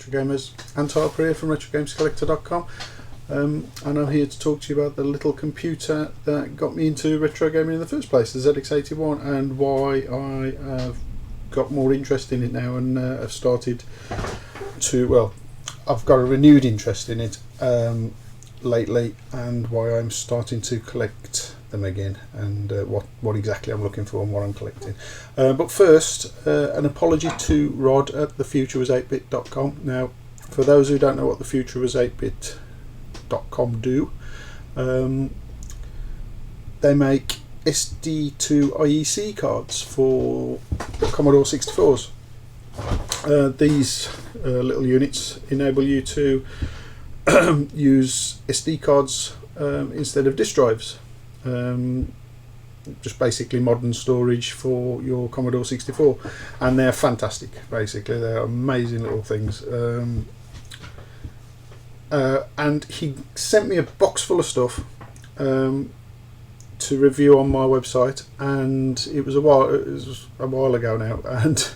Retro Gamers. Antar here from RetroGamesCollector.com, and I'm here to talk to you about the little computer that got me into retro gaming in the first place, the ZX81, and why I have got more interest in it now and have started to, well, I've got a renewed interest in it lately, and why I'm starting to collect them again, and what exactly I'm looking for and what I'm collecting. But first, an apology to Rod at thefuturewas8bit.com. Now, for those who don't know what thefuturewas8bit.com do, they make SD to IEC cards for Commodore 64s. These little units enable you to use SD cards instead of disk drives. Just basically modern storage for your Commodore 64, and they're fantastic. Basically, they're amazing little things. And he sent me a box full of stuff to review on my website, and it was a while ago now, and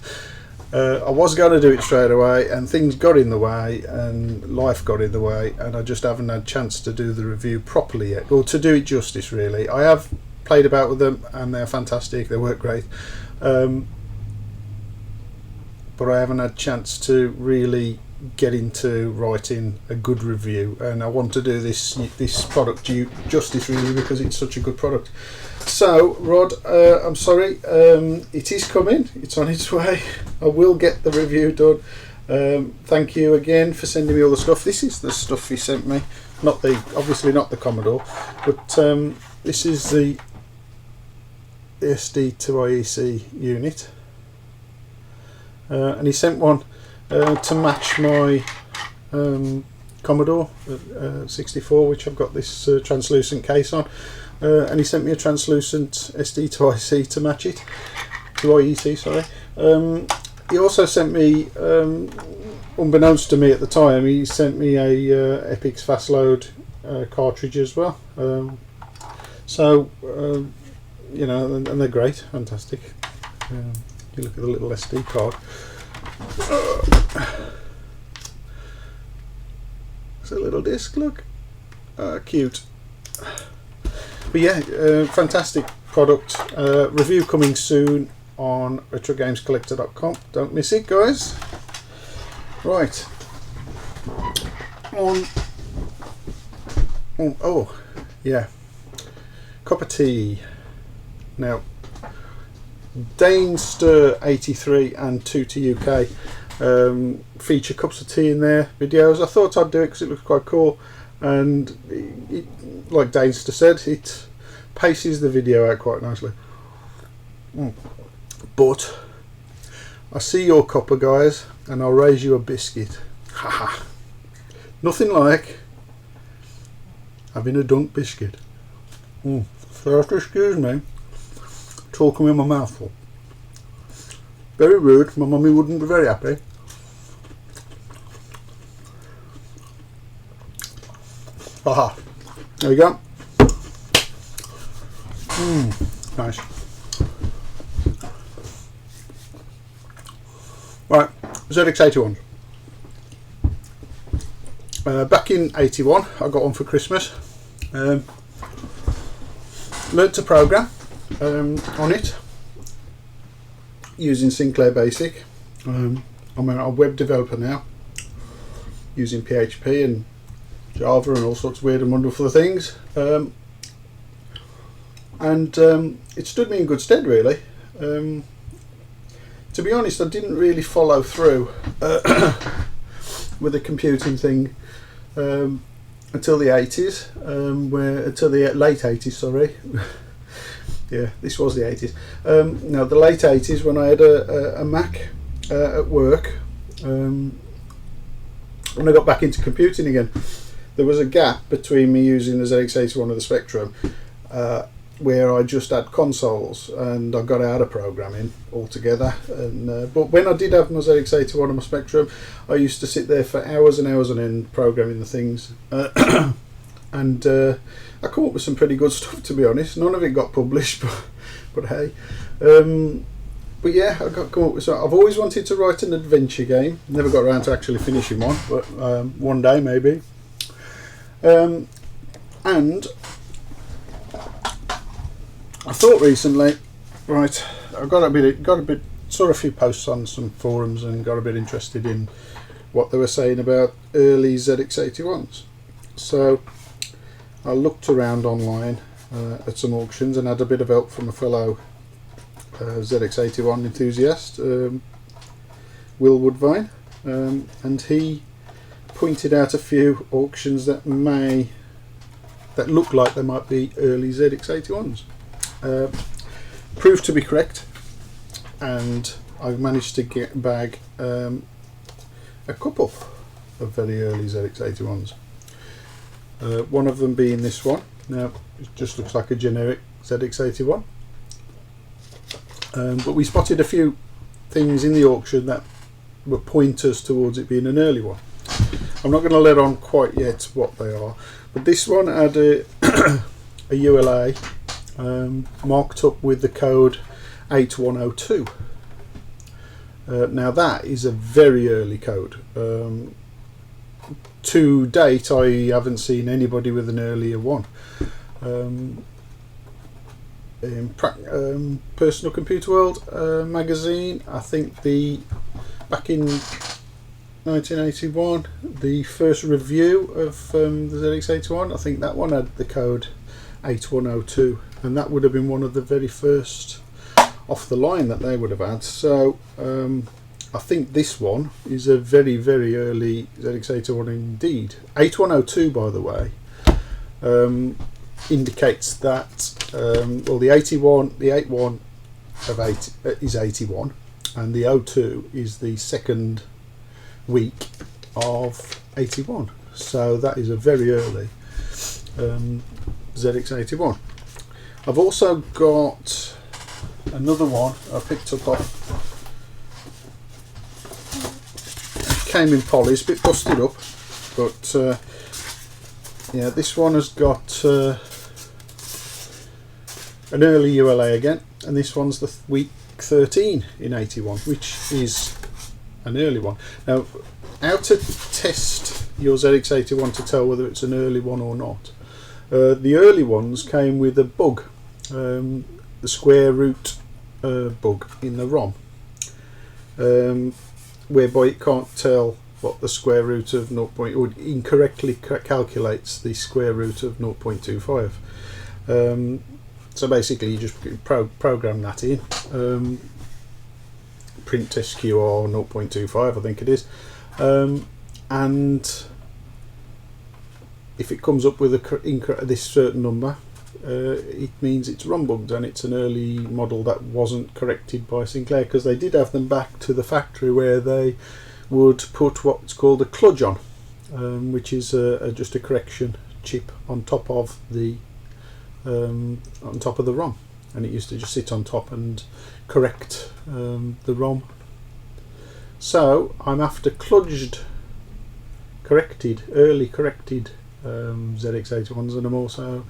I was going to do it straight away, and things got in the way and life got in the way, and I just haven't had a chance to do the review properly yet, or to do it justice really. I have played about with them and they're fantastic, they work great, but I haven't had a chance to really get into writing a good review, and I want to do this product justice really, because it's such a good product. So Rod, I'm sorry, it is coming, it's on its way. I will get the review done. Thank you again for sending me all the stuff. This is the stuff he sent me, obviously not the Commodore, but this is the SD to IEC unit, and he sent one to match my Commodore 64, which I've got this translucent case on, and he sent me a translucent SD to IEC to match it, to IEC, sorry. He also sent me, unbeknownst to me at the time, he sent me a Epix Fast Load cartridge as well. You know, and they're great, fantastic. You look at the little SD card. It's a little disc, look. Cute. But yeah, fantastic product. Review coming soon on RetroGamesCollector.com. Don't miss it, guys. Right. Oh, yeah. Cup of tea. Now, Danester 83 and Tutti UK feature cups of tea in their videos. I thought I'd do it because it looks quite cool, and like Danester said, it paces the video out quite nicely. But I see your copper, guys, and I'll raise you a biscuit. Haha. Nothing like having a dunk biscuit. So you have to excuse me talking with my mouth full. Very rude, my mummy wouldn't be very happy. Aha, there we go. Nice. Right, ZX81. Back in 81, I got one for Christmas. Learnt to program on it using Sinclair Basic. I'm a web developer now, using PHP and Java and all sorts of weird and wonderful things, and it stood me in good stead really. To be honest, I didn't really follow through with the computing thing until the 80s, until the late 80s, sorry. Yeah, this was the 80s. No, the late 80s, when I had a Mac at work. When I got back into computing again, there was a gap between me using the ZX81 or the Spectrum, where I just had consoles, and I got out of programming altogether. And but when I did have my ZX81 and my Spectrum, I used to sit there for hours and hours on end programming the things. And I come up with some pretty good stuff, to be honest. None of it got published, but hey. But yeah, come up with. So I've always wanted to write an adventure game. Never got around to actually finishing one, but one day maybe. And I thought recently, right, I got a bit, saw a few posts on some forums and got a bit interested in what they were saying about early ZX81s. So I looked around online at some auctions and had a bit of help from a fellow ZX81 enthusiast, Will Woodvine, and he pointed out a few auctions that look like they might be early ZX81s. Proved to be correct, and I've managed to bag a couple of very early ZX81s. One of them being this one. Now it just looks like a generic ZX81, but we spotted a few things in the auction that were pointers towards it being an early one. I'm not going to let on quite yet what they are, but this one had a ULA marked up with the code 8102. Now that is a very early code. To date, I haven't seen anybody with an earlier one. In Personal Computer World magazine, I think back in 1981, the first review of the ZX81, I think that one had the code 8102, and that would have been one of the very first off the line that they would have had. So I think this one is a very, very early ZX81 indeed. 8102, by the way, indicates that well, the 81 of 8 is 81, and the 02 is the second week of 81. So that is a very early ZX81. I've also got another one I picked up off. Came in polished, a bit busted up, but yeah, this one has got an early ULA again, and this one's the week 13 in 81, which is an early one. Now, how to test your ZX81 to tell whether it's an early one or not? The early ones came with a bug, the square root bug in the ROM, whereby it can't tell what the square root of 0. Or incorrectly calculates the square root of 0.25. So basically, you just program that in. Print SQR 0.25, I think it is, and if it comes up with this certain number, it means it's ROM bugged, and it's an early model that wasn't corrected by Sinclair, because they did have them back to the factory where they would put what's called a kludge on, which is just a correction chip on top of the ROM, and it used to just sit on top and correct the ROM. So I'm after early corrected ZX81s, and I'm also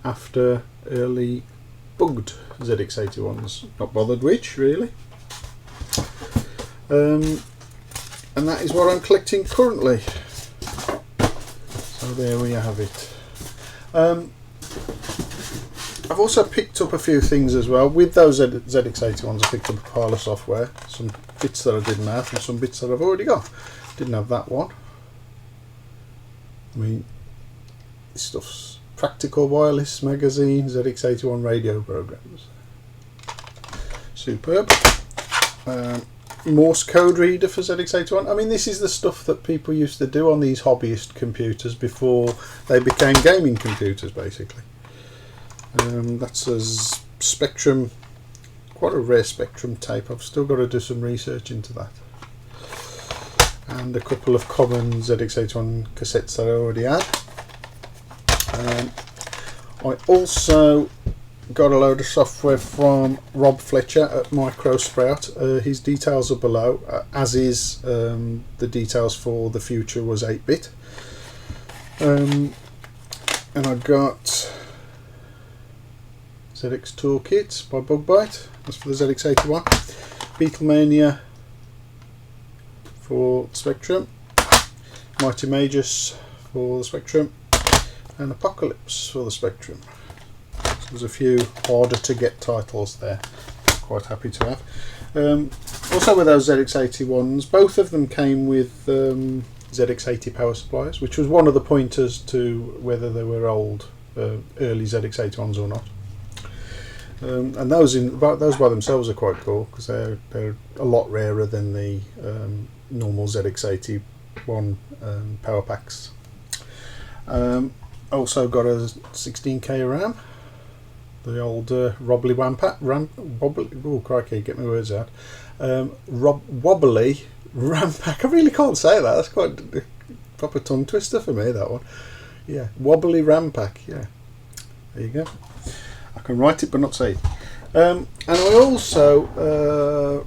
after early bugged ZX81s. Not bothered which, really. And that is what I'm collecting currently. So there we have it. I've also picked up a few things as well. With those ZX81s, I picked up a pile of software, some bits that I didn't have and some bits that I've already got. Didn't have that one. I mean, this stuff's Practical Wireless Magazine, ZX81 radio programs. Superb. Morse code reader for ZX81. I mean, this is the stuff that people used to do on these hobbyist computers before they became gaming computers, basically. That's a Spectrum, quite a rare Spectrum tape. I've still got to do some research into that. And a couple of common ZX81 cassettes that I already had. I also got a load of software from Rob Fletcher at MicroSprout. His details are below, as is the details for the future was 8-bit. And I got ZX Toolkit by Bugbite, that's for the ZX81. Beatlemania for the Spectrum. Mighty Magus for the Spectrum. And Apocalypse for the Spectrum. So there's a few harder to get titles there. Quite happy to have. Also with those ZX81s, both of them came with ZX80 power supplies, which was one of the pointers to whether they were old, early ZX81s or not. And those by themselves are quite cool because they're a lot rarer than the normal ZX81 power packs. Also got a 16k RAM. The old wobbly oh crikey, get my words out. Wobbly RAM pack. I really can't say that. That's quite a proper tongue twister for me, that one. Yeah, wobbly RAM pack. Yeah, there you go. I can write it but not say it. And I also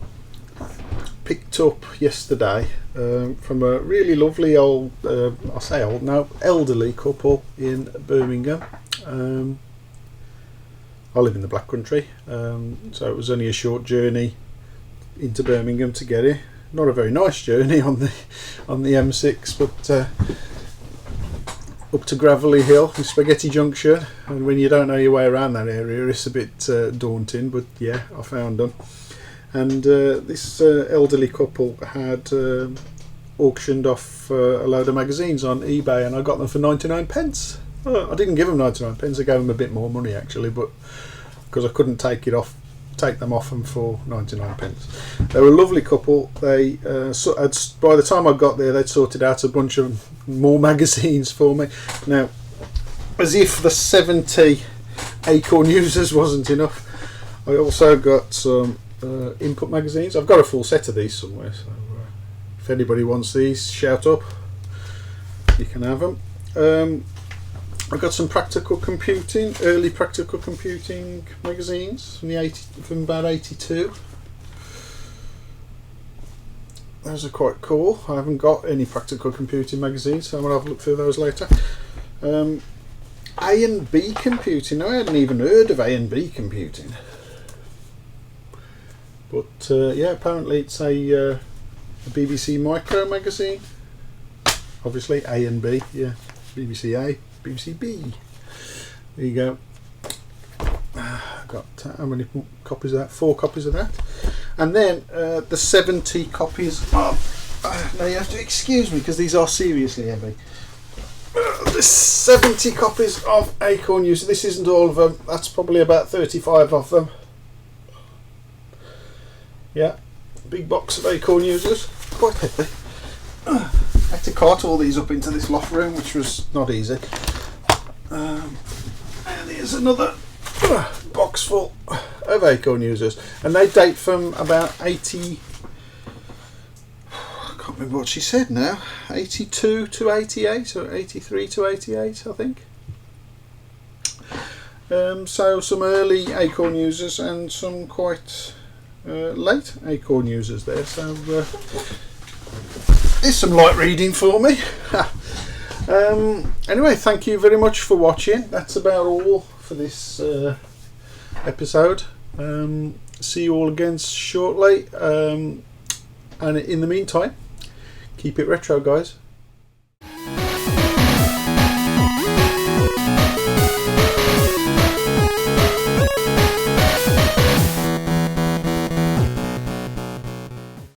picked up yesterday from a really lovely old, I say old, no, elderly couple in Birmingham. I live in the Black Country, so it was only a short journey into Birmingham to get here. Not a very nice journey on the M6, but up to Gravelly Hill in Spaghetti Junction, and when you don't know your way around that area, it's a bit daunting. But yeah, I found them, and this elderly couple had auctioned off a load of magazines on eBay, and I got them for 99p. I didn't give them 99p, I gave them a bit more money actually, but because I couldn't take them off them for 99p. They were a lovely couple. They by the time I got there, they'd sorted out a bunch of more magazines for me. Now, as if the 70 Acorn users wasn't enough, I also got some input magazines. I've got a full set of these somewhere, so if anybody wants these, shout up. You can have them. I've got some early practical computing magazines from about 82. Those are quite cool. I haven't got any practical computing magazines, so I'm going to have a look through those later. A and B computing. I hadn't even heard of A and B computing. But yeah, apparently it's a BBC Micro magazine. Obviously A and B, yeah. BBC A. BBC B. There you go. Got how many copies of that? 4 copies of that. And then the 70 copies of... now you have to excuse me because these are seriously heavy. The 70 copies of Acorn users. This isn't all of them. That's probably about 35 of them. Yeah. Big box of Acorn users. Quite heavy. I had to cart all these up into this loft room, which was not easy. And here's another box full of Acorn users, and they date from about 80. I can't remember what she said now. 82 to 88, or 83 to 88, I think. So some early Acorn users and some quite late Acorn users there. So there's some light reading for me. Anyway, thank you very much for watching. That's about all for this episode. See you all again shortly. And in the meantime, keep it retro, guys.